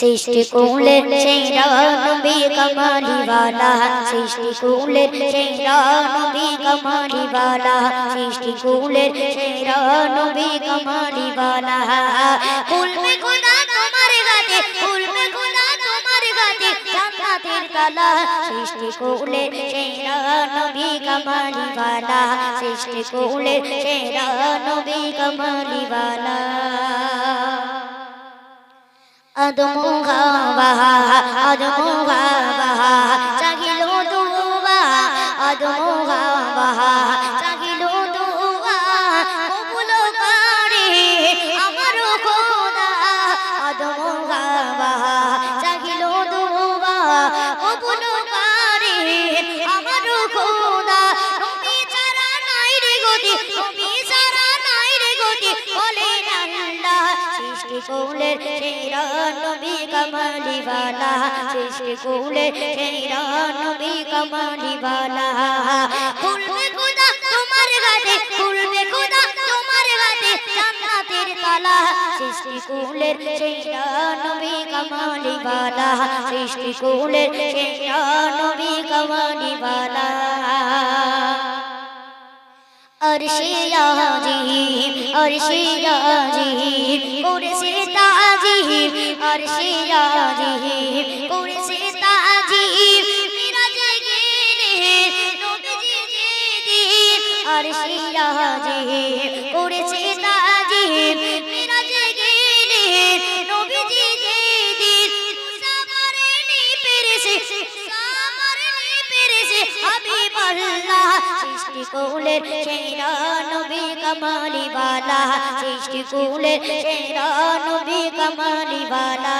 সৃষ্টি কুলের সেরা নবী কামালিওয়ালা সৃষ্টি কুলের সেরা নবী কামালিওয়ালা সৃষ্টি কুলের সেরা নবী কামালিওয়ালা কুল মে খোদা তোমার গাতে কুল মে খোদা তোমার গাতে জান্নাতের তালা সৃষ্টি কুলের সেরা নবী কামালিওয়ালা সৃষ্টি কুলের সেরা নবী কামালিওয়ালা আদমু হাওয়া চাহিলো দুয়া আদমু হাওয়া চাহিলো দুয়া কবুল করে আমার খোদা আদমু হাওয়া চাহিলো দুয়া কবুল করে আমার খোদা নবী ছাড়া নাই রে গতি নবী ছাড়া নাই রে গতি বলেন আল্লাহ সৃষ্টি কুলের সেরা নবী কামালিওয়ালা সৃষ্টি কুলের সেরা নবী কামালিওয়ালা কুল মে খোদা তোমার গাতে কুল মে খোদা তোমার গাতে জান্নাতের তালা সৃষ্টি কুলের সেরা নবী কামালিওয়ালা সৃষ্টি কুলের সেরা নবী কামালিওয়ালা अर्शे आजीब कुर्सी ताजीब अर्शे आजीब कुर्सी ताजीब मेरा जगीरे नबी जी अर्शे आजीब कुर्सी ताजीब मेरा जगीरे नबी जी सामरनी पेरसे हबीब अल्लाह सृष्टि कुलेर सेरा नबी कामालिवाला सृष्टि कुलेर सेरा नबी कामालिवाला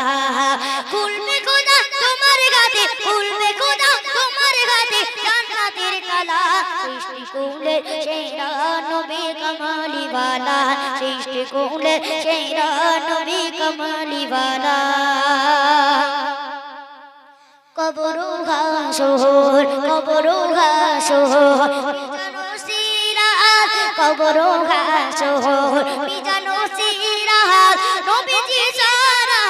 कुल में खुदा तुम्हारे गाते कुल में खुदा तुम्हारे गाते जन्नतेर ताला सृष्टि कुलेर सेरा नबी कामालिवाला सृष्टि कुलेर सेरा नबी कामालिवाला कबरो घासोर मिजानो सिरात कबरो घासोर मिजानो सिरात नबीजी सारा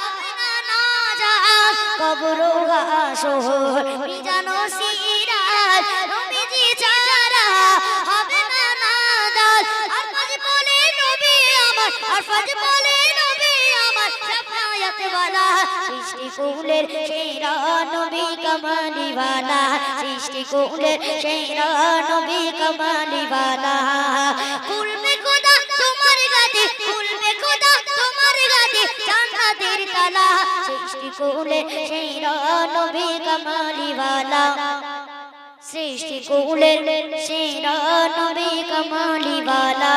अपना नाजात कबरो घासोर मिजानो सिरात नबीजी सारा अपना नाजात আর ফাজ বলে নবী আমার আর ফাজ বলে নবী আমার শাফায়াত वाला सृष्टि कुलेर सेरा नबी कामालिवाला सृष्टि कुलेर सेरा नबी कामालिवाला कुल में खुदा तुम्हारे गाते कुल में खुदा तुम्हारे गाते जन्नतेर ताला सृष्टि कुलेर सेरा नबी कामालिवाला सृष्टि कुलेर सेरा नबी कामालिवाला।